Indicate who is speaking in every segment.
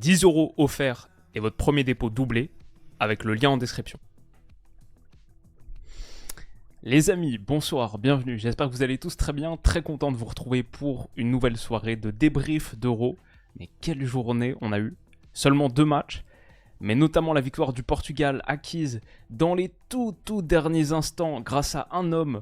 Speaker 1: 10 € offerts et votre premier dépôt doublé avec le lien en description. Les amis, bonsoir, bienvenue, j'espère que vous allez tous très bien, très content de vous retrouver pour une nouvelle soirée de débrief d'Euro. Mais quelle journée on a eu, seulement 2 matchs, mais notamment la victoire du Portugal acquise dans les tout derniers instants grâce à un homme.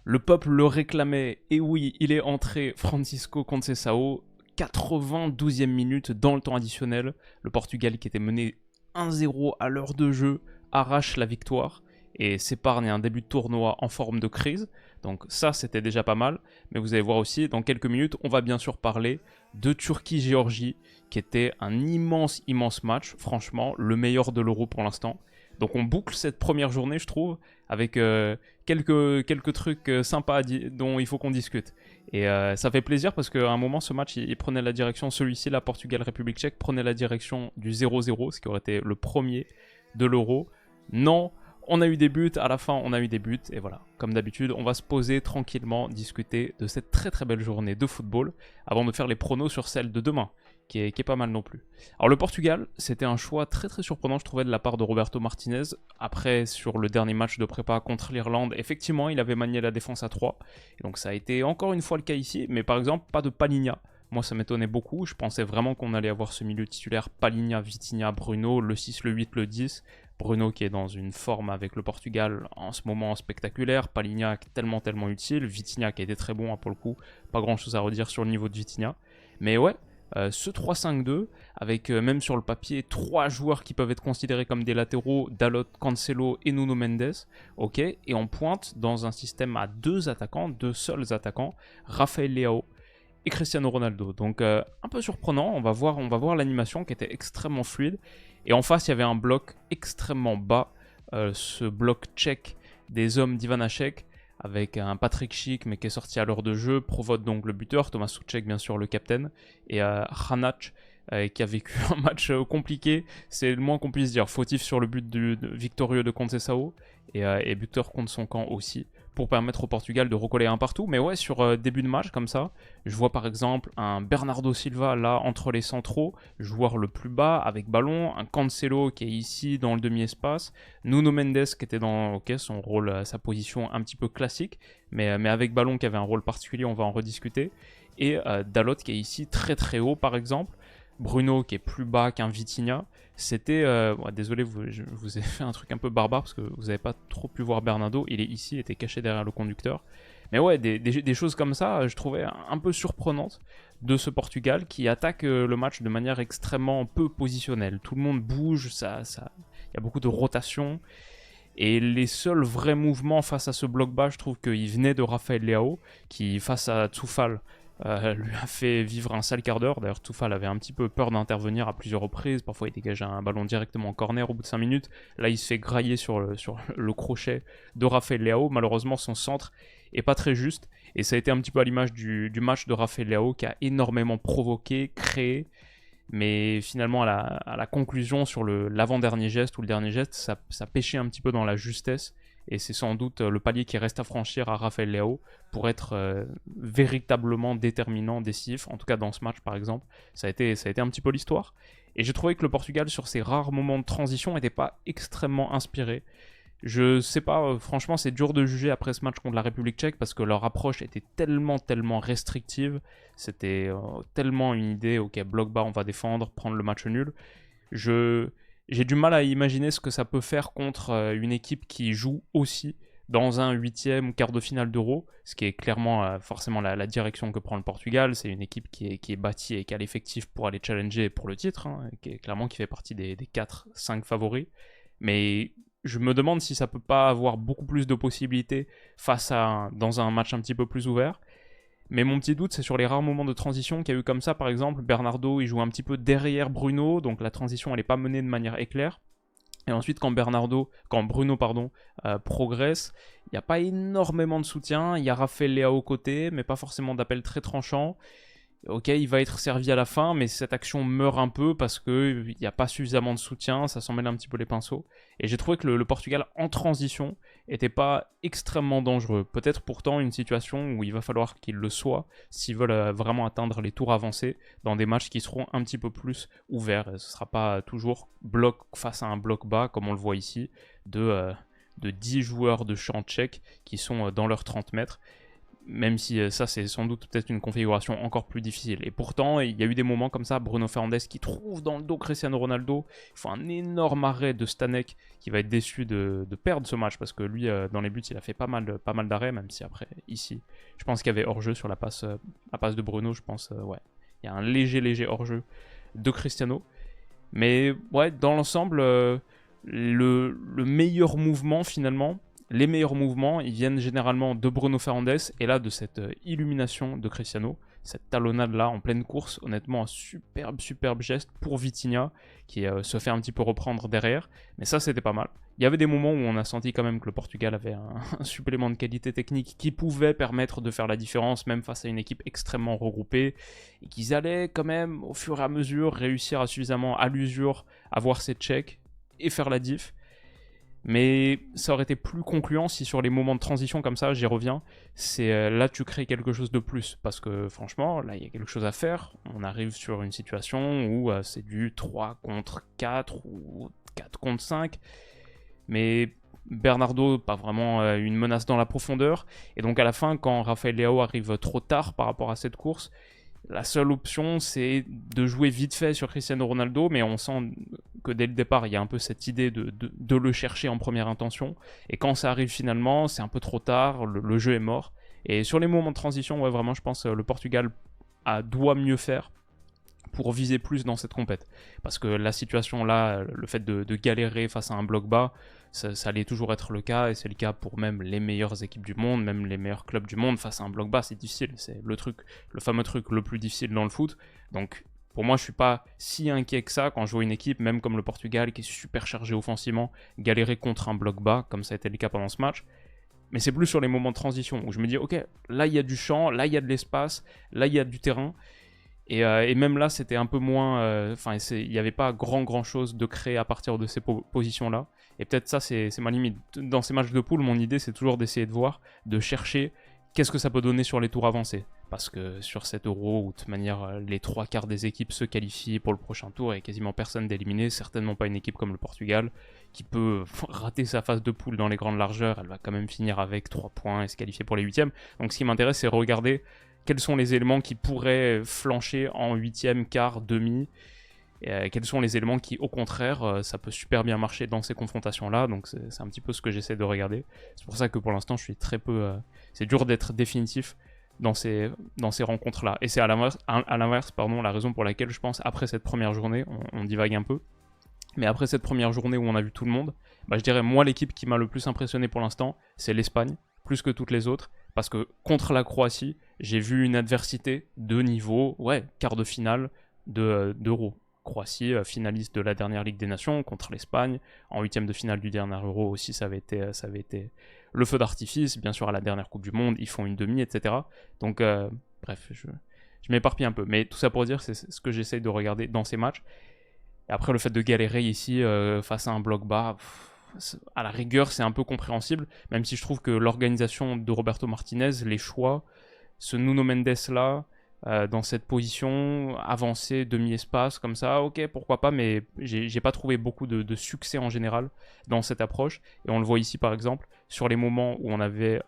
Speaker 1: Le peuple le réclamait, et oui, il est entré, Francisco Conceição, 92e minute dans le temps additionnel. Le Portugal qui était mené 1-0 à l'heure de jeu arrache la victoire et s'épargne un début de tournoi en forme de crise. Donc ça, c'était déjà pas mal. Mais vous allez voir aussi, dans quelques minutes, on va bien sûr parler de Turquie-Géorgie, qui était un immense match. Franchement, le meilleur de l'Euro pour l'instant. Donc on boucle cette première journée, je trouve, avec quelques trucs sympas dont il faut qu'on discute. Et ça fait plaisir parce qu'à un moment, ce match, il prenait la direction, celui-ci, la Portugal-République tchèque, prenait la direction du 0-0, ce qui aurait été le premier de l'Euro. Non, on a eu des buts, à la fin on a eu des buts, et voilà, comme d'habitude, on va se poser tranquillement, discuter de cette très belle journée de football, avant de faire les pronos sur celle de demain, qui est pas mal non plus. Alors le Portugal, c'était un choix très surprenant, je trouvais, de la part de Roberto Martinez. Après, sur le dernier match de prépa contre l'Irlande, effectivement, il avait manié la défense à 3, et donc ça a été encore une fois le cas ici, mais par exemple, pas de Palhinha. Moi, ça m'étonnait beaucoup. Je pensais vraiment qu'on allait avoir ce milieu titulaire Palhinha, Vitinha, Bruno, le 6, le 8, le 10. Bruno qui est dans une forme avec le Portugal en ce moment spectaculaire. Palhinha tellement utile. Vitinha qui a été très bon, hein, pour le coup. Pas grand chose à redire sur le niveau de Vitinha. Mais ouais, ce 3-5-2, avec même sur le papier 3 joueurs qui peuvent être considérés comme des latéraux, Dalot, Cancelo et Nuno Mendes. Ok, et on pointe dans un système à 2 attaquants, 2 seuls attaquants, Rafael Leao et Cristiano Ronaldo. Donc un peu surprenant, on va voir l'animation qui était extrêmement fluide. Et en face, il y avait un bloc extrêmement bas, ce bloc tchèque des hommes d'Ivanacek, avec un Patrick Schick, mais qui est sorti à l'heure de jeu, Provod donc le buteur, Thomas Souček bien sûr le capitaine, et Hanac qui a vécu un match compliqué, c'est le moins qu'on puisse dire, fautif sur le but victorieux de Conceição, et buteur contre son camp aussi, pour permettre au Portugal de recoller un partout. Mais ouais, sur début de match comme ça, je vois par exemple un Bernardo Silva là entre les centraux, joueur le plus bas avec ballon, un Cancelo qui est ici dans le demi-espace, Nuno Mendes qui était dans son rôle, sa position un petit peu classique, mais avec ballon qui avait un rôle particulier, on va en rediscuter, et Dalot qui est ici très haut par exemple, Bruno qui est plus bas qu'un Vitinha. C'était, désolé, je vous ai fait un truc un peu barbare parce que vous n'avez pas trop pu voir Bernardo, il est ici, il était caché derrière le conducteur. Mais ouais, des choses comme ça, je trouvais un peu surprenantes de ce Portugal qui attaque le match de manière extrêmement peu positionnelle. Tout le monde bouge, il y a beaucoup de rotation. Et les seuls vrais mouvements face à ce bloc bas, je trouve qu'ils venaient de Rafael Leao, qui face à Tsoufal, lui a fait vivre un sale quart d'heure. D'ailleurs, Tsoufal avait un petit peu peur d'intervenir à plusieurs reprises. Parfois, il dégageait un ballon directement en corner au bout de 5 minutes. Là, il se fait grailler sur le crochet de Rafael Leao. Malheureusement, son centre est pas très juste. Et ça a été un petit peu à l'image du match de Rafael Leao qui a énormément provoqué, créé. Mais finalement, à la conclusion, sur l'avant-dernier geste ou le dernier geste, ça pêchait un petit peu dans la justesse. Et c'est sans doute le palier qui reste à franchir à Rafael Leao pour être véritablement déterminant, décisif. En tout cas, dans ce match, par exemple, ça a été un petit peu l'histoire. Et j'ai trouvé que le Portugal, sur ses rares moments de transition, n'était pas extrêmement inspiré. Je sais pas, franchement, c'est dur de juger après ce match contre la République tchèque parce que leur approche était tellement restrictive. C'était tellement une idée, ok, bloc bas, on va défendre, prendre le match nul. J'ai du mal à imaginer ce que ça peut faire contre une équipe qui joue aussi dans un 8e ou quart de finale d'Euro, ce qui est clairement forcément la direction que prend le Portugal. C'est une équipe qui est bâtie et qui a l'effectif pour aller challenger pour le titre, hein, qui fait partie des 4-5 favoris. Mais je me demande si ça peut pas avoir beaucoup plus de possibilités dans un match un petit peu plus ouvert. Mais mon petit doute, c'est sur les rares moments de transition qu'il y a eu comme ça. Par exemple, Bernardo, il joue un petit peu derrière Bruno, donc la transition, elle n'est pas menée de manière éclair. Et ensuite, quand Bruno progresse, il n'y a pas énormément de soutien. Il y a Rafael Leao au côté, mais pas forcément d'appel très tranchant. Ok, il va être servi à la fin, mais cette action meurt un peu parce qu'il n'y a pas suffisamment de soutien, ça s'en mêle un petit peu les pinceaux. Et j'ai trouvé que le Portugal en transition était pas extrêmement dangereux. Peut-être pourtant une situation où il va falloir qu'il le soit s'ils veulent vraiment atteindre les tours avancés dans des matchs qui seront un petit peu plus ouverts. Ce ne sera pas toujours bloc face à un bloc bas comme on le voit ici de 10 joueurs de champ tchèque qui sont dans leurs 30 mètres. Même si ça c'est sans doute peut-être une configuration encore plus difficile. Et pourtant, il y a eu des moments comme ça, Bruno Fernandes qui trouve dans le dos Cristiano Ronaldo, il faut un énorme arrêt de Stanek qui va être déçu de perdre ce match parce que lui, dans les buts, il a fait pas mal d'arrêts, même si après, ici, je pense qu'il y avait hors-jeu sur la passe de Bruno, je pense, ouais. Il y a un léger hors-jeu de Cristiano. Mais ouais, dans l'ensemble, le meilleur mouvement finalement, les meilleurs mouvements, ils viennent généralement de Bruno Fernandes et là de cette illumination de Cristiano, cette talonnade là en pleine course, honnêtement un superbe geste pour Vitinha qui se fait un petit peu reprendre derrière, mais ça c'était pas mal. Il y avait des moments où on a senti quand même que le Portugal avait un supplément de qualité technique qui pouvait permettre de faire la différence même face à une équipe extrêmement regroupée et qu'ils allaient quand même au fur et à mesure réussir à suffisamment à l'usure avoir ces checks et faire la diff. Mais ça aurait été plus concluant si sur les moments de transition comme ça, j'y reviens, c'est là tu crées quelque chose de plus. Parce que franchement, là il y a quelque chose à faire. On arrive sur une situation où c'est du 3 contre 4 ou 4 contre 5. Mais Bernardo, pas vraiment une menace dans la profondeur. Et donc à la fin, quand Rafael Leao arrive trop tard par rapport à cette course, la seule option, c'est de jouer vite fait sur Cristiano Ronaldo, mais on sent que dès le départ, il y a un peu cette idée de le chercher en première intention. Et quand ça arrive finalement, c'est un peu trop tard, le jeu est mort. Et sur les moments de transition, ouais, vraiment, je pense que le Portugal doit mieux faire pour viser plus dans cette compète. Parce que la situation là, le fait de galérer face à un bloc bas, ça allait toujours être le cas, et c'est le cas pour même les meilleures équipes du monde, même les meilleurs clubs du monde, face à un bloc bas, c'est difficile, c'est le fameux truc le plus difficile dans le foot. Donc pour moi, je suis pas si inquiet que ça quand je vois une équipe, même comme le Portugal, qui est super chargée offensivement, galérer contre un bloc bas, comme ça a été le cas pendant ce match. Mais c'est plus sur les moments de transition, où je me dis, ok, là il y a du champ, là il y a de l'espace, là il y a du terrain. Et même là, c'était un peu moins. Enfin, il n'y avait pas grand chose de créer à partir de ces positions-là. Et peut-être ça, c'est ma limite. Dans ces matchs de poule, mon idée, c'est toujours d'essayer de voir, de chercher qu'est-ce que ça peut donner sur les tours avancés. Parce que sur cet Euro, où de toute manière, les 3/4 des équipes se qualifient pour le prochain tour et quasiment personne d'éliminé, certainement pas une équipe comme le Portugal, qui peut rater sa phase de poule dans les grandes largeurs, elle va quand même finir avec 3 points et se qualifier pour les 8e. Donc ce qui m'intéresse, c'est regarder quels sont les éléments qui pourraient flancher en 8e, quart, demi. Et quels sont les éléments qui, au contraire, ça peut super bien marcher dans ces confrontations-là. Donc c'est un petit peu ce que j'essaie de regarder. C'est pour ça que pour l'instant, je suis très peu... c'est dur d'être définitif dans ces rencontres-là. Et c'est à l'inverse, la raison pour laquelle je pense, après cette première journée, on divague un peu, mais après cette première journée où on a vu tout le monde, bah, je dirais, moi, l'équipe qui m'a le plus impressionné pour l'instant, c'est l'Espagne, plus que toutes les autres. Parce que contre la Croatie, j'ai vu une adversité de niveau, ouais, quart de finale d'Euro. Croatie, finaliste de la dernière Ligue des Nations contre l'Espagne. En 8e de finale du dernier Euro aussi, ça avait été le feu d'artifice. Bien sûr, à la dernière Coupe du Monde, ils font une demi, etc. Donc, bref, je m'éparpille un peu. Mais tout ça pour dire, c'est ce que j'essaye de regarder dans ces matchs. Et après, le fait de galérer ici face à un bloc bas... à la rigueur, c'est un peu compréhensible, même si je trouve que l'organisation de Roberto Martinez, les choix, ce Nuno Mendes là, dans cette position, avancée, demi-espace, comme ça, ok, pourquoi pas, mais j'ai pas trouvé beaucoup de succès en général dans cette approche. Et on le voit ici par exemple, sur les moments où on avait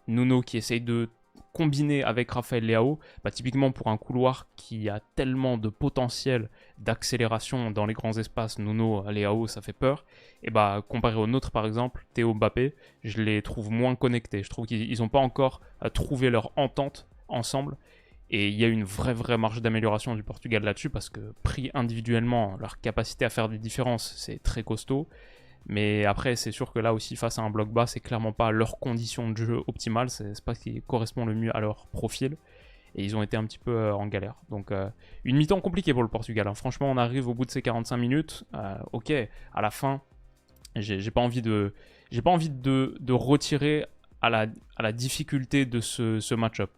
Speaker 1: Nuno qui essaye de combiner avec Rafael Leao, bah, typiquement pour un couloir qui a tellement de potentiel d'accélération dans les grands espaces, Nuno, Leao, ça fait peur. Et bah comparé au nôtre par exemple, Théo, Mbappé, je les trouve moins connectés. Je trouve qu'ils n'ont pas encore trouvé leur entente ensemble. Et il y a une vraie marge d'amélioration du Portugal là-dessus parce que pris individuellement, leur capacité à faire des différences, c'est très costaud. Mais après, c'est sûr que là aussi, face à un bloc bas, c'est clairement pas leur condition de jeu optimale, c'est pas ce qui correspond le mieux à leur profil. Et ils ont été un petit peu en galère. Donc, une mi-temps compliquée pour le Portugal. Hein. Franchement, on arrive au bout de ces 45 minutes. Ok, à la fin, j'ai pas envie de retirer à la difficulté de ce match-up.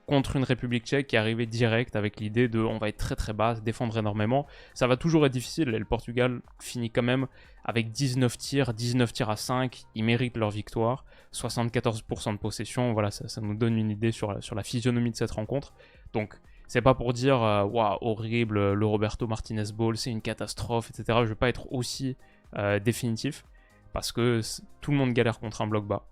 Speaker 1: Contre une République tchèque qui est arrivée direct avec l'idée de on va être très très bas, défendre énormément. Ça va toujours être difficile et le Portugal finit quand même avec 19 tirs à 5. Ils méritent leur victoire. 74% de possession, voilà, ça nous donne une idée sur la physionomie de cette rencontre. Donc, c'est pas pour dire waouh, horrible, le Roberto Martinez Ball, c'est une catastrophe, etc. Je vais pas être aussi définitif parce que tout le monde galère contre un bloc bas.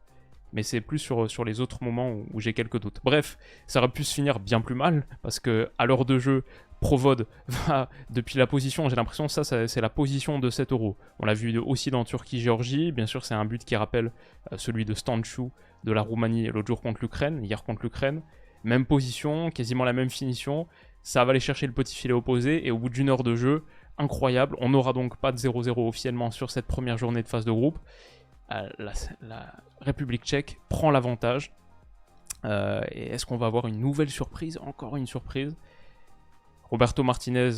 Speaker 1: Mais c'est plus sur les autres moments où j'ai quelques doutes. Bref, ça aurait pu se finir bien plus mal, parce que à l'heure de jeu, Provod va, depuis la position, j'ai l'impression que ça c'est la position de 7 euros. On l'a vu aussi dans Turquie-Géorgie, bien sûr c'est un but qui rappelle celui de Stanciu de la Roumanie l'autre jour contre l'Ukraine, hier contre l'Ukraine. Même position, quasiment la même finition, ça va aller chercher le petit filet opposé, et au bout d'une heure de jeu, incroyable, on n'aura donc pas de 0-0 officiellement sur cette première journée de phase de groupe. La République tchèque prend l'avantage. Et est-ce qu'on va avoir une nouvelle surprise? Encore une surprise. Roberto Martinez,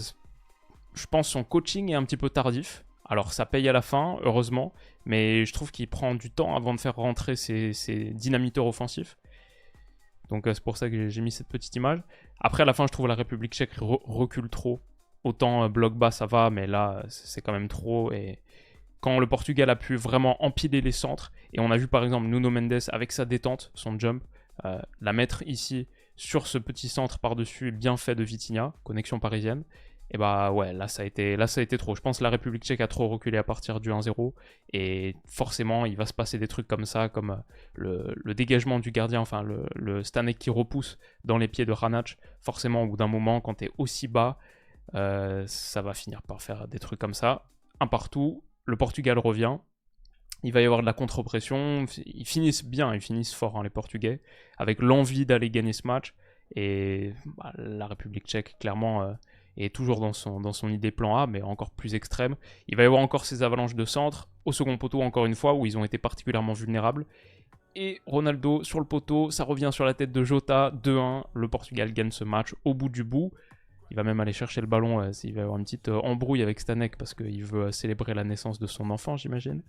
Speaker 1: je pense son coaching est un petit peu tardif. Alors ça paye à la fin, heureusement, mais je trouve qu'il prend du temps avant de faire rentrer ses dynamiteurs offensifs. Donc c'est pour ça que j'ai mis cette petite image. Après à la fin, je trouve la République tchèque recule trop. Autant bloc bas ça va, mais là c'est quand même trop. Et quand le Portugal a pu vraiment empiler les centres, et on a vu par exemple Nuno Mendes avec sa détente, son jump, la mettre ici sur ce petit centre par-dessus bien fait de Vitinha, connexion parisienne, et bah ouais, là ça a été trop. Je pense que la République tchèque a trop reculé à partir du 1-0, et forcément il va se passer des trucs comme ça, comme le dégagement du gardien, enfin le Stanek qui repousse dans les pieds de Hranac. Forcément au bout d'un moment, quand t'es aussi bas, ça va finir par faire des trucs comme ça. Un partout. Le Portugal revient, il va y avoir de la contre-pression, ils finissent bien, ils finissent fort les Portugais, avec l'envie d'aller gagner ce match, et la République tchèque clairement est toujours dans son idée plan A, mais encore plus extrême. Il va y avoir encore ces avalanches de centre, au second poteau encore une fois, où ils ont été particulièrement vulnérables, et Ronaldo sur le poteau, ça revient sur la tête de Jota, 2-1, le Portugal gagne ce match au bout du bout. Il va même aller chercher le ballon, il va y avoir une petite embrouille avec Stanek parce qu'il veut célébrer la naissance de son enfant, j'imagine.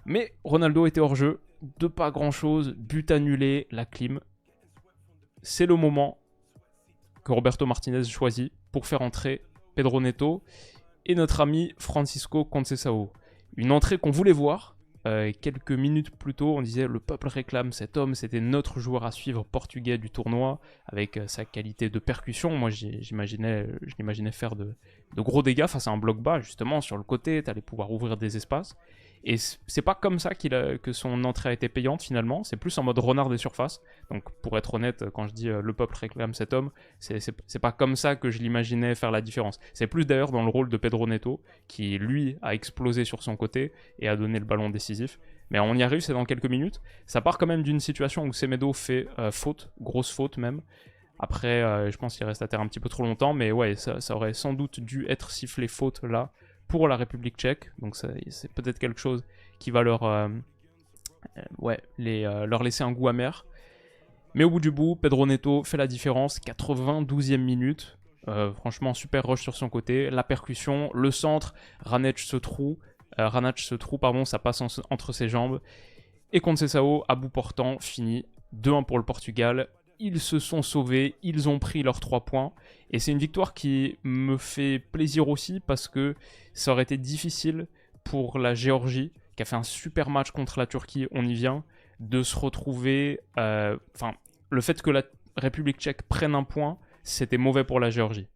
Speaker 1: Mais Ronaldo était hors jeu, de pas grand chose, but annulé, la clim. C'est le moment que Roberto Martinez choisit pour faire entrer Pedro Neto et notre ami Francisco Conceição. Une entrée qu'on voulait voir. Quelques minutes plus tôt, on disait le peuple réclame cet homme, c'était notre joueur à suivre portugais du tournoi, avec sa qualité de percussion. Moi, je l'imaginais faire de gros dégâts face à un bloc bas, justement, sur le côté, t'allais pouvoir ouvrir des espaces. Et c'est pas comme ça que son entrée a été payante finalement, c'est plus en mode renard des surfaces. Donc pour être honnête, quand je dis le peuple réclame cet homme, c'est pas comme ça que je l'imaginais faire la différence. C'est plus d'ailleurs dans le rôle de Pedro Neto, qui lui a explosé sur son côté et a donné le ballon décisif. Mais on y arrive, c'est dans quelques minutes. Ça part quand même d'une situation où Semedo fait faute, grosse faute même. Après, je pense qu'il reste à terre un petit peu trop longtemps, mais ouais, ça aurait sans doute dû être sifflé faute là, pour la République tchèque, donc c'est peut-être quelque chose qui va leur laisser un goût amer. Mais au bout du bout, Pedro Neto fait la différence, 92e minute, franchement super rush sur son côté, la percussion, le centre, Hranac se trouve, ça passe entre ses jambes, et Conceição, à bout portant, finit 2-1 pour le Portugal. Ils se sont sauvés, ils ont pris leurs 3 points, et c'est une victoire qui me fait plaisir aussi parce que ça aurait été difficile pour la Géorgie, qui a fait un super match contre la Turquie, on y vient, de se retrouver... le fait que la République tchèque prenne un point, c'était mauvais pour la Géorgie.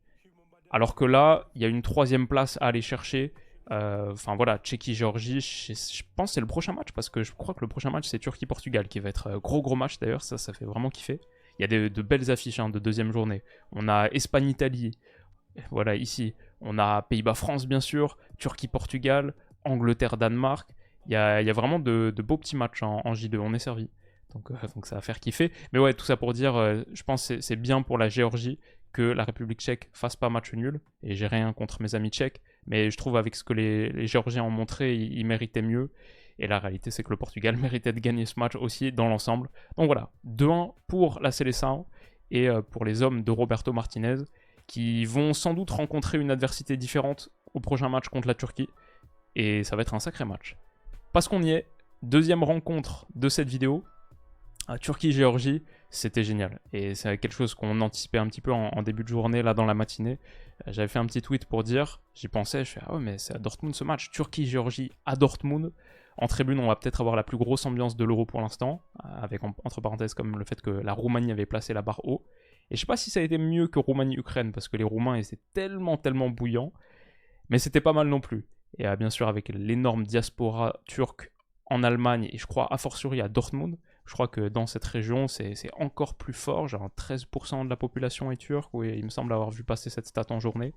Speaker 1: Alors que là, il y a une 3e place à aller chercher. Tchéquie-Géorgie, je pense que c'est le prochain match, parce que je crois que le prochain match c'est Turquie-Portugal, qui va être gros match d'ailleurs, ça fait vraiment kiffer. Il y a de belles affiches de deuxième journée. On a Espagne-Italie, voilà ici. On a Pays-Bas-France bien sûr, Turquie-Portugal, Angleterre-Danemark. Il y a vraiment de beaux petits matchs en J2, on est servi. Donc ça va faire kiffer. Mais ouais, tout ça pour dire, je pense que c'est bien pour la Géorgie que la République tchèque fasse pas match nul. Et j'ai rien contre mes amis tchèques, mais je trouve avec ce que les Géorgiens ont montré, ils méritaient mieux. Et la réalité, c'est que le Portugal méritait de gagner ce match aussi dans l'ensemble. Donc voilà, 2-1 pour la Seleção et pour les hommes de Roberto Martinez, qui vont sans doute rencontrer une adversité différente au prochain match contre la Turquie. Et ça va être un sacré match. Parce qu'on y est, deuxième rencontre de cette vidéo. Turquie-Géorgie, c'était génial. Et c'est quelque chose qu'on anticipait un petit peu en début de journée, là, dans la matinée. J'avais fait un petit tweet pour dire, j'y pensais, je fais « Ah ouais, mais c'est à Dortmund ce match, Turquie-Géorgie à Dortmund ». En tribune, on va peut-être avoir la plus grosse ambiance de l'Euro pour l'instant, avec entre parenthèses comme le fait que la Roumanie avait placé la barre haut. Et je sais pas si ça a été mieux que Roumanie-Ukraine, parce que les Roumains étaient tellement bouillants, mais c'était pas mal non plus. Et bien sûr, avec l'énorme diaspora turque en Allemagne, et je crois a fortiori à Dortmund, je crois que dans cette région, c'est encore plus fort. Genre 13% de la population est turque, oui, il me semble avoir vu passer cette stat en journée.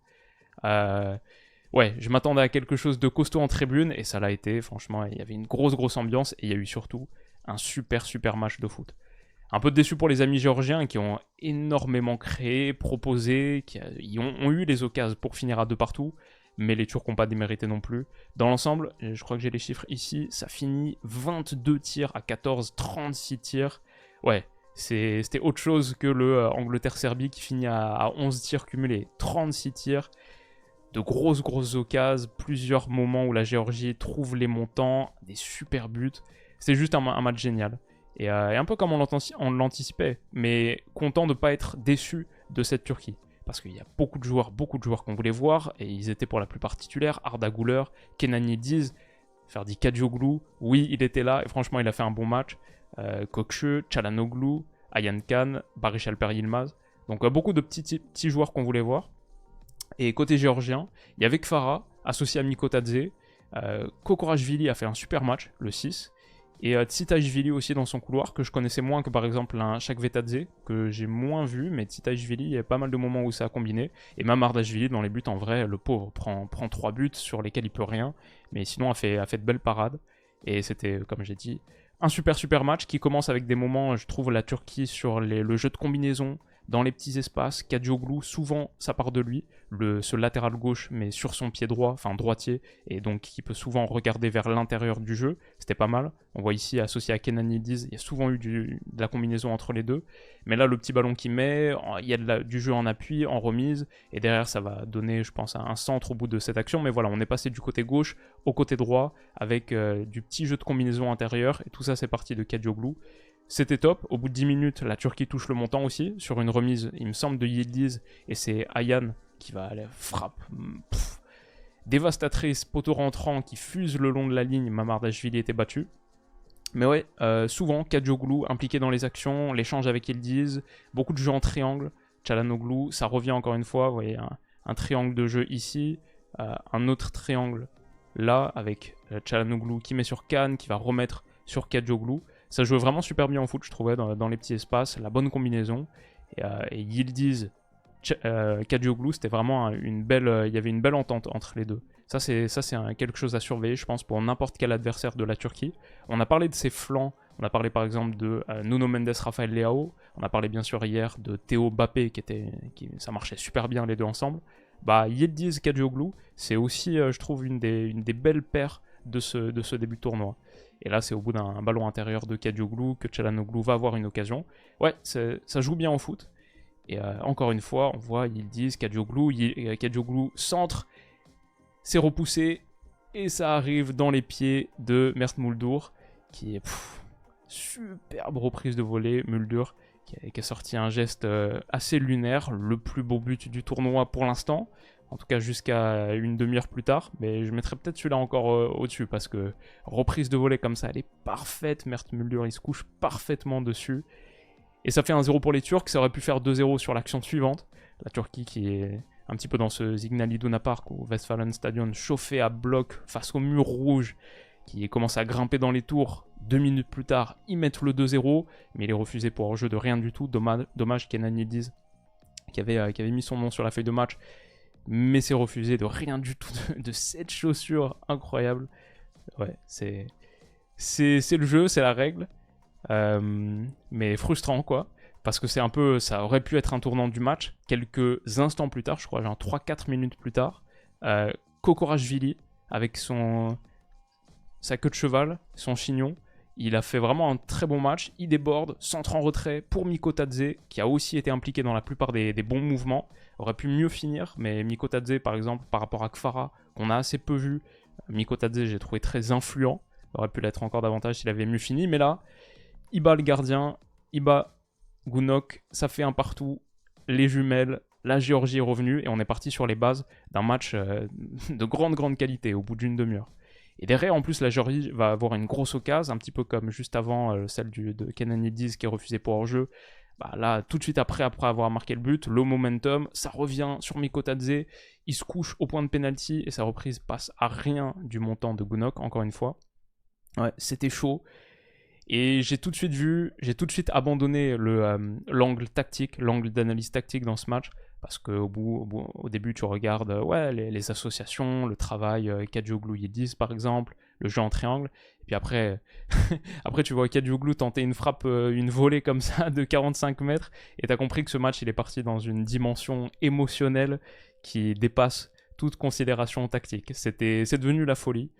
Speaker 1: Ouais, je m'attendais à quelque chose de costaud en tribune, et ça l'a été, franchement, il y avait une grosse ambiance, et il y a eu surtout un super match de foot. Un peu déçu pour les amis géorgiens qui ont énormément créé, proposé, qui ont eu les occasions pour finir à 2 partout, mais les Turcs n'ont pas démérité non plus. Dans l'ensemble, je crois que j'ai les chiffres ici, ça finit 22 tirs à 14, 36 tirs. Ouais, c'était autre chose que le Angleterre-Serbie qui finit à 11 tirs cumulés. 36 tirs, de grosses occasions, plusieurs moments où la Géorgie trouve les montants, des super buts. C'est juste un match génial. Et un peu comme on l'anticipait, mais content de ne pas être déçu de cette Turquie. Parce qu'il y a beaucoup de joueurs qu'on voulait voir, et ils étaient pour la plupart titulaires. Arda Güler, Kenan Yildiz, Ferdi Kadioglu, oui, il était là, et franchement, il a fait un bon match. Gökçe, Çalhanoğlu, Ayhan Khan, Barış Alper Yilmaz. Donc beaucoup de petits joueurs qu'on voulait voir. Et côté géorgien, il y avait Kfara, associé à Mikotadze. Kokorashvili a fait un super match, le 6. Et Tsitaishvili aussi dans son couloir, que je connaissais moins que par exemple un Chakvetadze, que j'ai moins vu, mais Tsitaishvili, il y a pas mal de moments où ça a combiné. Et Mamardashvili dans les buts, en vrai, le pauvre prend 3 buts sur lesquels il peut rien, mais sinon a fait de belles parades. Et c'était, comme j'ai dit, un super match qui commence avec des moments, je trouve, la Turquie sur le jeu de combinaison, dans les petits espaces. Kadioglu, souvent, ça part de lui. Ce latéral gauche, mais sur son pied droit, enfin droitier, et donc qui peut souvent regarder vers l'intérieur du jeu. C'était pas mal. On voit ici, associé à Kenan Yildiz, il y a souvent eu de la combinaison entre les deux. Mais là, le petit ballon qu'il met, il y a du jeu en appui, en remise, et derrière, ça va donner, je pense, un centre au bout de cette action. Mais voilà, on est passé du côté gauche au côté droit, avec du petit jeu de combinaison intérieur, et tout ça, c'est parti de Kadioglu. C'était top. Au bout de 10 minutes, la Turquie touche le montant aussi, sur une remise, il me semble, de Yildiz, et c'est Ayhan qui va aller frappe. Dévastatrice, poteau rentrant qui fuse le long de la ligne. Mamardashvili était battu. Mais ouais, souvent, Kadioglu impliqué dans les actions, l'échange avec Yildiz, beaucoup de jeux en triangle. Çalhanoğlu, ça revient encore une fois, vous voyez, un triangle de jeu ici, un autre triangle là, avec Çalhanoğlu qui met sur Khan, qui va remettre sur Kadioglu. Ça jouait vraiment super bien en foot, je trouvais, dans les petits espaces, la bonne combinaison. Et Yildiz, Kadioglu, c'était vraiment il y avait une belle entente entre les deux. Ça, c'est quelque chose à surveiller, je pense, pour n'importe quel adversaire de la Turquie. On a parlé de ses flancs, on a parlé par exemple de Nuno Mendes, Rafael Leao, on a parlé bien sûr hier de Théo Bappé, ça marchait super bien les deux ensemble. Yildiz, Kadioglu, c'est aussi, je trouve, une des belles paires de ce début de tournoi. Et là, c'est au bout d'un ballon intérieur de Kadioglu que Çalhanoğlu va avoir une occasion. Ouais, ça joue bien au foot. Et encore une fois, on voit Yildiz, Kadioglu centre, c'est repoussé, et ça arrive dans les pieds de Mert Muldur, qui est superbe reprise de volée. Muldur qui a sorti un geste assez lunaire, le plus beau but du tournoi pour l'instant, en tout cas jusqu'à une demi-heure plus tard, mais je mettrais peut-être celui-là encore au-dessus, parce que reprise de volée comme ça, elle est parfaite. Mert Muldur, il se couche parfaitement dessus. Et ça fait 1-0 pour les Turcs, ça aurait pu faire 2-0 sur l'action suivante. La Turquie qui est un petit peu dans ce Signal Iduna Park ou Westfalenstadion, chauffé à bloc face au mur rouge, qui commence à grimper dans les tours. 2 minutes plus tard, ils mettent le 2-0, mais il est refusé pour hors-jeu de rien du tout. Dommage Kenan Yildiz, qui avait mis son nom sur la feuille de match, mais c'est refusé de rien du tout, de cette chaussure incroyable. Ouais, c'est le jeu, c'est la règle. Mais frustrant quoi, parce que ça aurait pu être un tournant du match. Quelques instants plus tard, je crois genre 3-4 minutes plus tard, Kokorashvili avec sa queue de cheval, son chignon, il a fait vraiment un très bon match. Il déborde, centre en retrait pour Mikotadze, qui a aussi été impliqué dans la plupart des bons mouvements. Aurait pu mieux finir, mais Mikotadze par exemple, par rapport à Kfara, qu'on a assez peu vu, Mikotadze j'ai trouvé très influent. Aurait pu l'être encore davantage s'il avait mieux fini, mais là Iba le gardien, Iba, Gounok, ça fait un partout. Les jumelles, la Géorgie est revenue et on est parti sur les bases d'un match de grande qualité au bout d'une demi-heure. Et derrière, en plus, la Géorgie va avoir une grosse occasion, un petit peu comme juste avant celle de Kenan Yildiz qui est refusée pour hors-jeu. Bah là, tout de suite après avoir marqué le but, le momentum, ça revient sur Mikotadze, il se couche au point de penalty et sa reprise passe à rien du montant de Gounok, encore une fois. Ouais, c'était chaud. Et j'ai tout de suite abandonné l'angle tactique, l'angle d'analyse tactique dans ce match, parce qu'au début, tu regardes les associations, le travail Kadioglu Yildiz par exemple, le jeu en triangle, et puis après, après tu vois Kadioglu tenter une frappe, une volée comme ça de 45 mètres, et t'as compris que ce match, il est parti dans une dimension émotionnelle qui dépasse toute considération tactique. C'est devenu la folie.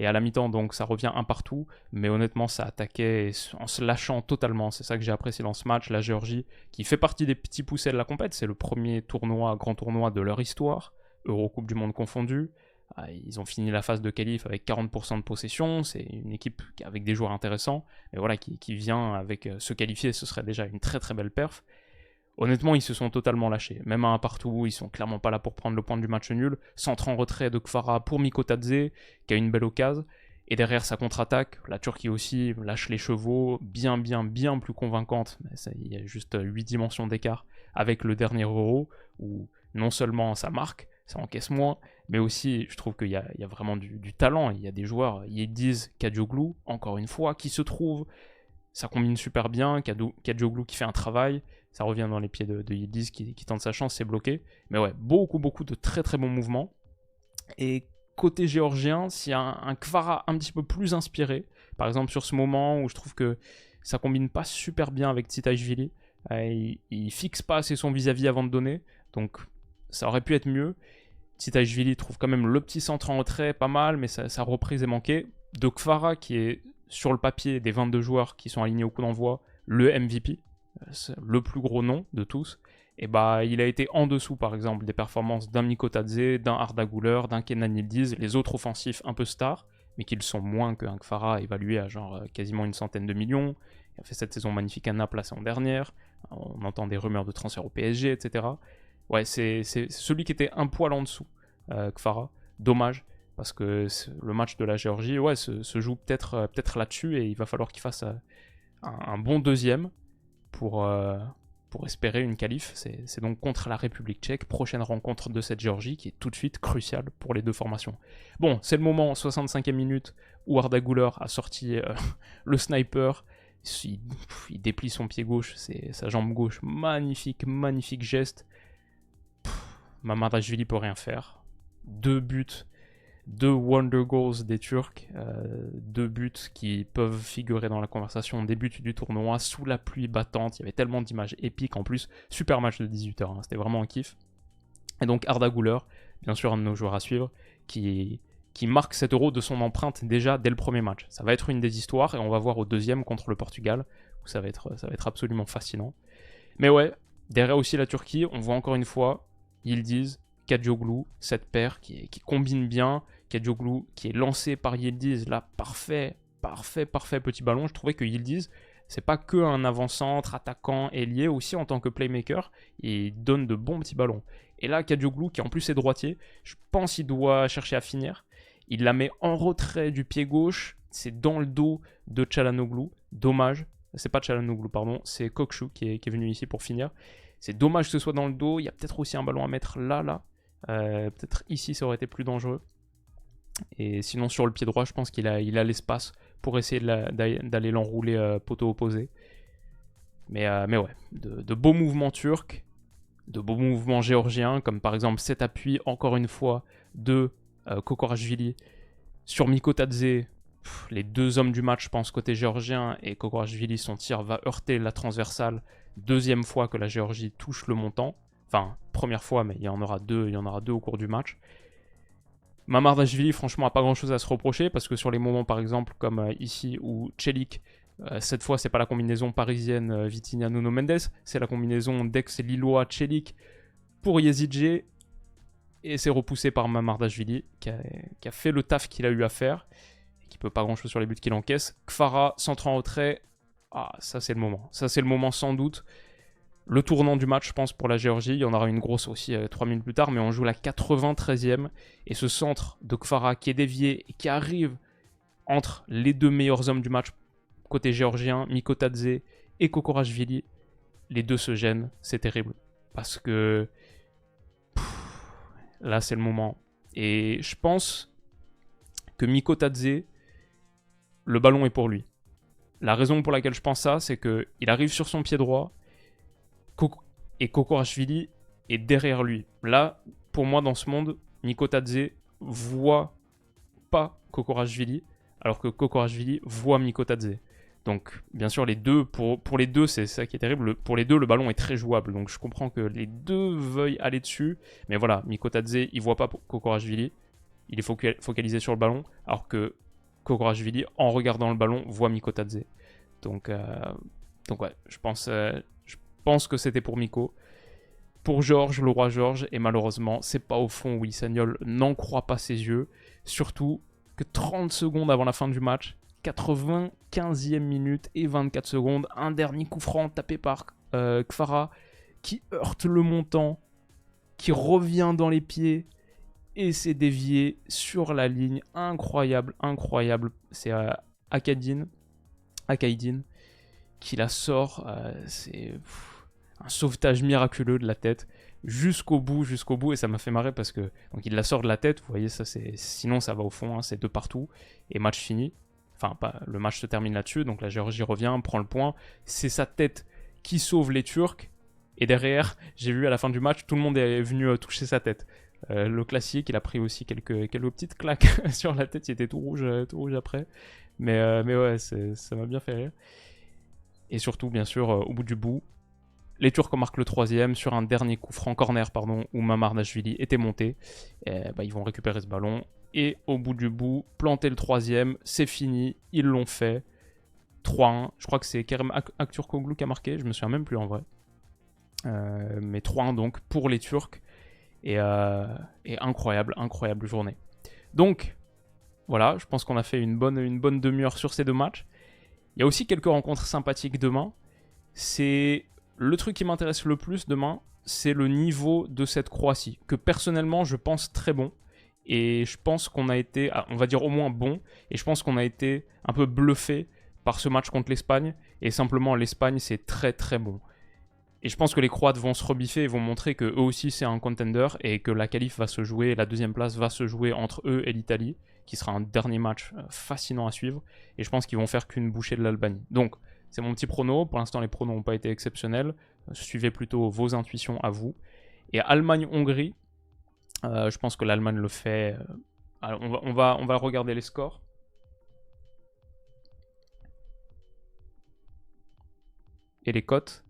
Speaker 1: Et à la mi-temps, donc, ça revient un partout. Mais honnêtement, ça attaquait en se lâchant totalement. C'est ça que j'ai apprécié dans ce match. La Géorgie, qui fait partie des petits poussets de la compète. C'est le premier grand tournoi de leur histoire. Eurocoupe du monde confondue. Ils ont fini la phase de qualif avec 40% de possession. C'est une équipe avec des joueurs intéressants. Mais voilà, qui vient avec se qualifier, ce serait déjà une très belle perf. Honnêtement, ils se sont totalement lâchés. Même à un partout, ils sont clairement pas là pour prendre le point du match nul. Centre en retrait de Kvara pour Mikotadze, qui a une belle occasion. Et derrière sa contre-attaque, la Turquie aussi lâche les chevaux, bien plus convaincante. Il y a juste 8 dimensions d'écart avec le dernier Euro, où non seulement ça marque, ça encaisse moins, mais aussi je trouve qu'il y a vraiment du talent. Il y a des joueurs, Yildiz, Kadioglu, encore une fois, qui se trouvent. Ça combine super bien, Kadioglu qui fait un travail, ça revient dans les pieds de Yildiz qui tente sa chance, c'est bloqué. Mais ouais, beaucoup de très bons mouvements. Et côté géorgien, s'il y a un Kvara un petit peu plus inspiré, par exemple sur ce moment où je trouve que ça combine pas super bien avec Titaishvili, il fixe pas assez son vis-à-vis avant de donner, donc ça aurait pu être mieux. Titaishvili trouve quand même le petit centre en retrait, pas mal, mais sa reprise est manquée. De Kvara qui est sur le papier des 22 joueurs qui sont alignés au coup d'envoi, le MVP, le plus gros nom de tous, et bah il a été en dessous par exemple des performances d'un Mikotadze, d'un Arda Güler, d'un Kenan Yildiz, les autres offensifs un peu stars, mais qui le sont moins qu'un Kvara évalué à genre quasiment une centaine de millions. Il a fait cette saison magnifique à Naples la saison dernière, on entend des rumeurs de transfert au PSG, etc. Ouais, c'est celui qui était un poil en dessous, Kvara, dommage. Parce que le match de la Géorgie se joue peut-être là-dessus et il va falloir qu'il fasse un bon deuxième pour espérer une qualif. C'est donc contre la République tchèque, prochaine rencontre de cette Géorgie qui est tout de suite cruciale pour les deux formations. Bon, c'est le moment, 65e minute, où Arda Güler a sorti le sniper. Il déplie son pied gauche, c'est sa jambe gauche, magnifique geste. Mamardashvili peut rien faire. 2 buts. 2 wonder goals des Turcs, 2 buts qui peuvent figurer dans la conversation des buts du tournoi, sous la pluie battante, il y avait tellement d'images épiques en plus, super match de 18h, hein, c'était vraiment un kiff. Et donc Arda Güler, bien sûr un de nos joueurs à suivre, qui marque cet Euro de son empreinte déjà dès le premier match. Ça va être une des histoires et on va voir au deuxième contre le Portugal, où ça va être absolument fascinant. Mais ouais, derrière aussi la Turquie, on voit encore une fois, Yildiz, Kadioglu, cette paire qui combine bien. Kadioglu qui est lancé par Yildiz, là, parfait petit ballon. Je trouvais que Yildiz, c'est pas que un avant-centre, attaquant, ailier, aussi en tant que playmaker, il donne de bons petits ballons. Et là, Kadioglu, qui en plus est droitier, je pense qu'il doit chercher à finir. Il la met en retrait du pied gauche, c'est dans le dos de Çalhanoğlu. Dommage, c'est pas Çalhanoğlu, pardon, c'est Kökçü qui est venu ici pour finir. C'est dommage que ce soit dans le dos, il y a peut-être aussi un ballon à mettre là. Peut-être ici, ça aurait été plus dangereux. Et sinon, sur le pied droit, je pense qu'il a l'espace pour essayer d'aller l'enrouler poteau opposé. Mais ouais, de beaux mouvements turcs, de beaux mouvements géorgiens, comme par exemple cet appui, encore une fois, de Kokorashvili sur Mikotadze. Les deux hommes du match, je pense, côté géorgien, et Kokorashvili, son tir va heurter la transversale. Deuxième fois que la Géorgie touche le montant. Enfin, première fois, mais il y en aura deux au cours du match. Mamardashvili, franchement, n'a pas grand-chose à se reprocher, parce que sur les moments, par exemple, comme ici, où Çelik, cette fois, c'est pas la combinaison parisienne Vitinha-Nuno Mendes, c'est la combinaison d'ex-Lillois Çelik pour Yazidje, et c'est repoussé par Mamardashvili, qui a fait le taf qu'il a eu à faire, et qui peut pas grand-chose sur les buts qu'il encaisse. Kvara, centre en retrait, Ah, ça c'est le moment. Ça c'est le moment sans doute. Le tournant du match, je pense, pour la Géorgie. Il y en aura une grosse aussi 3 minutes plus tard, mais on joue la 93e. Et ce centre de Kfara qui est dévié et qui arrive entre les deux meilleurs hommes du match, côté géorgien, Mikotadze et Kokorashvili, les deux se gênent. C'est terrible. Parce que là, c'est le moment. Et je pense que Mikotadze, le ballon est pour lui. La raison pour laquelle je pense ça, c'est qu'il arrive sur son pied droit et Kokorashvili est derrière lui. Là, pour moi, dans ce monde, Mikotadze voit pas Kokorashvili, alors que Kokorashvili voit Mikotadze. Donc, bien sûr, les deux, pour les deux, c'est ça qui est terrible. Pour les deux, le ballon est très jouable. Donc, je comprends que les deux veuillent aller dessus. Mais voilà, Mikotadze, il voit pas Kokorashvili. Il est focalisé sur le ballon, alors que Kokorashvili, en regardant le ballon, voit Mikotadze. Donc ouais, je pense que c'était pour Miko. Pour Georges, le roi Georges, et malheureusement, c'est pas au fond où Sagnol n'en croit pas ses yeux. Surtout que 30 secondes avant la fin du match, 95e minute et 24 secondes, un dernier coup franc tapé par Kfara qui heurte le montant, qui revient dans les pieds et s'est dévié sur la ligne. Incroyable, incroyable. C'est Akaïdine qui la sort. C'est un sauvetage miraculeux de la tête jusqu'au bout, et ça m'a fait marrer parce que donc il la sort de la tête, vous voyez, ça c'est, sinon ça va au fond, hein, c'est de partout, et match fini. Enfin, le match se termine là-dessus, donc la Géorgie revient, prend le point, c'est sa tête qui sauve les Turcs, et derrière, j'ai vu à la fin du match, tout le monde est venu toucher sa tête. Le classique, il a pris aussi quelques petites claques sur la tête, il était tout rouge après, mais ouais, ça m'a bien fait rire. Et surtout, bien sûr, au bout du bout, les Turcs marquent le 3e sur un dernier coup franc corner, où Mamarnashvili était monté. Et, ils vont récupérer ce ballon. Et au bout du bout, planter le 3e, c'est fini, ils l'ont fait. 3-1, je crois que c'est Kerem Aktürkoğlu qui a marqué, je me souviens même plus en vrai. Mais 3-1 donc pour les Turcs. Et incroyable journée. Donc, voilà, je pense qu'on a fait une bonne demi-heure sur ces deux matchs. Il y a aussi quelques rencontres sympathiques demain. C'est le truc qui m'intéresse le plus demain, c'est le niveau de cette Croatie, que personnellement je pense très bon. Et je pense qu'on a été, on va dire au moins bon, et je pense qu'on a été un peu bluffé par ce match contre l'Espagne. Et simplement, l'Espagne, c'est très très bon. Et je pense que les Croates vont se rebiffer et vont montrer que eux aussi c'est un contender et que la qualif va se jouer, la deuxième place va se jouer entre eux et l'Italie, qui sera un dernier match fascinant à suivre. Et je pense qu'ils vont faire qu'une bouchée de l'Albanie. Donc, c'est mon petit prono. Pour l'instant, les pronos n'ont pas été exceptionnels. Suivez plutôt vos intuitions à vous. Et Allemagne-Hongrie, je pense que l'Allemagne le fait. Alors on va regarder les scores. Et les cotes.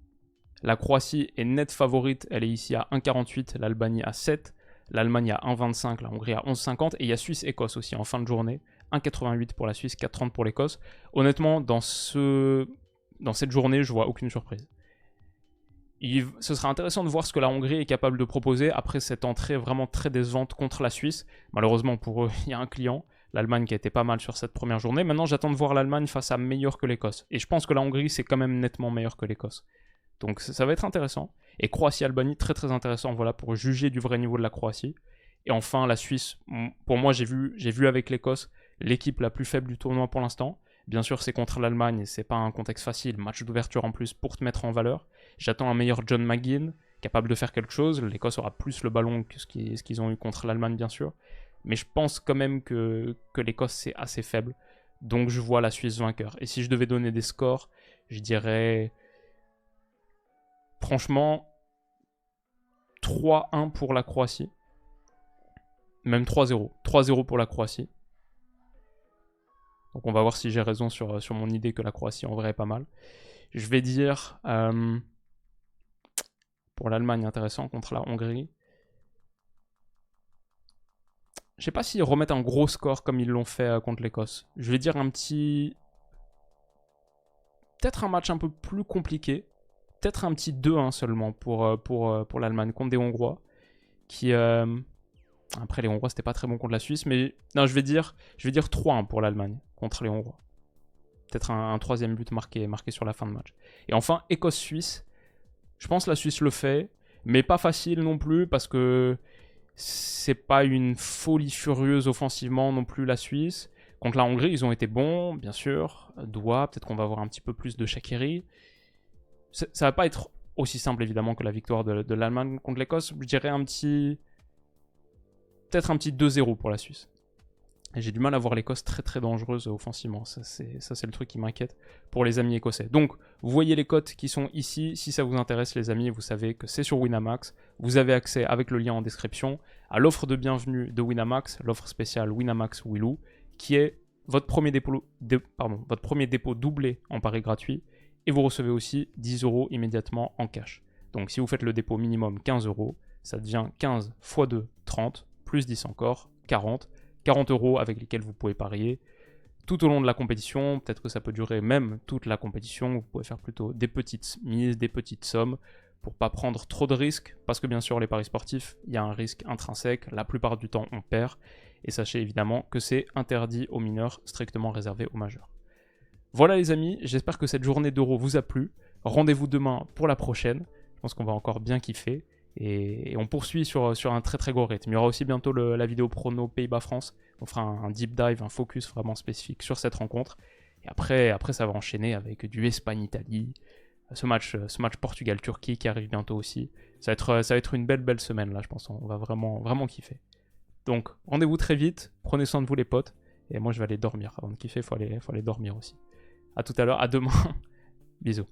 Speaker 1: La Croatie est nette favorite, elle est ici à 1,48, l'Albanie à 7, l'Allemagne à 1,25, la Hongrie à 11,50, et il y a Suisse-Écosse aussi en fin de journée, 1,88 pour la Suisse, 4,30 pour l'Écosse. Honnêtement, dans cette journée, je vois aucune surprise. Ce sera intéressant de voir ce que la Hongrie est capable de proposer après cette entrée vraiment très décevante contre la Suisse. Malheureusement pour eux, il y a un client, l'Allemagne qui a été pas mal sur cette première journée. Maintenant, j'attends de voir l'Allemagne face à meilleur que l'Écosse. Et je pense que la Hongrie, c'est quand même nettement meilleur que l'Écosse. Donc ça va être intéressant. Et Croatie-Albanie, très très intéressant, voilà, pour juger du vrai niveau de la Croatie. Et enfin, la Suisse, pour moi, j'ai vu avec l'Écosse l'équipe la plus faible du tournoi pour l'instant. Bien sûr, c'est contre l'Allemagne, c'est pas un contexte facile, match d'ouverture en plus pour te mettre en valeur. J'attends un meilleur John McGinn, capable de faire quelque chose. L'Écosse aura plus le ballon que ce qu'ils ont eu contre l'Allemagne, bien sûr. Mais je pense quand même que l'Écosse, c'est assez faible. Donc je vois la Suisse vainqueur. Et si je devais donner des scores, je dirais... Franchement, 3-1 pour la Croatie. Même 3-0. 3-0 pour la Croatie. Donc on va voir si j'ai raison sur mon idée que la Croatie en vrai est pas mal. Je vais dire pour l'Allemagne intéressant contre la Hongrie. Je sais pas s'ils remettent un gros score comme ils l'ont fait contre l'Écosse. Je vais dire un petit... Peut-être un match un peu plus compliqué. Peut-être un petit 2-1 seulement pour l'Allemagne contre des Hongrois. Qui... Après les Hongrois c'était pas très bon contre la Suisse. Mais non, je vais dire 3-1 pour l'Allemagne contre les Hongrois. peut-être un troisième but marqué sur la fin de match. Et enfin, Écosse-Suisse. Je pense que la Suisse le fait, mais pas facile non plus parce que c'est pas une folie furieuse offensivement non plus la Suisse. Contre la Hongrie, ils ont été bons, bien sûr. Doua, peut-être qu'on va avoir un petit peu plus de Shaqiri. Ça va pas être aussi simple évidemment que la victoire de l'Allemagne contre l'Écosse. Je dirais peut-être un petit 2-0 pour la Suisse. Et j'ai du mal à voir l'Écosse très très dangereuse offensivement. Ça c'est le truc qui m'inquiète pour les amis écossais. Donc, vous voyez les cotes qui sont ici. Si ça vous intéresse les amis, vous savez que c'est sur Winamax. Vous avez accès avec le lien en description à l'offre de bienvenue de Winamax, l'offre spéciale Winamax Willou, qui est votre premier dépôt doublé en pari gratuit. Et vous recevez aussi 10 € immédiatement en cash. Donc si vous faites le dépôt minimum 15 €, ça devient 15 x 2, 30, plus 10 encore, 40. 40 € avec lesquels vous pouvez parier tout au long de la compétition. Peut-être que ça peut durer même toute la compétition. Vous pouvez faire plutôt des petites mises, des petites sommes pour pas prendre trop de risques. Parce que bien sûr, les paris sportifs, il y a un risque intrinsèque. La plupart du temps, on perd. Et sachez évidemment que c'est interdit aux mineurs, strictement réservé aux majeurs. Voilà les amis, j'espère que cette journée d'Euro vous a plu. Rendez-vous demain pour la prochaine. Je pense qu'on va encore bien kiffer. Et on poursuit sur un très très gros rythme. Il y aura aussi bientôt la vidéo prono Pays-Bas-France. On fera un deep dive, un focus vraiment spécifique sur cette rencontre. Et après ça va enchaîner avec du Espagne-Italie, ce match Portugal-Turquie qui arrive bientôt aussi. Ça va être une belle semaine là, je pense. On va vraiment kiffer. Donc rendez-vous très vite, prenez soin de vous les potes. Et moi je vais aller dormir. Avant de kiffer, il faut aller dormir aussi. A tout à l'heure, à demain. Bisous.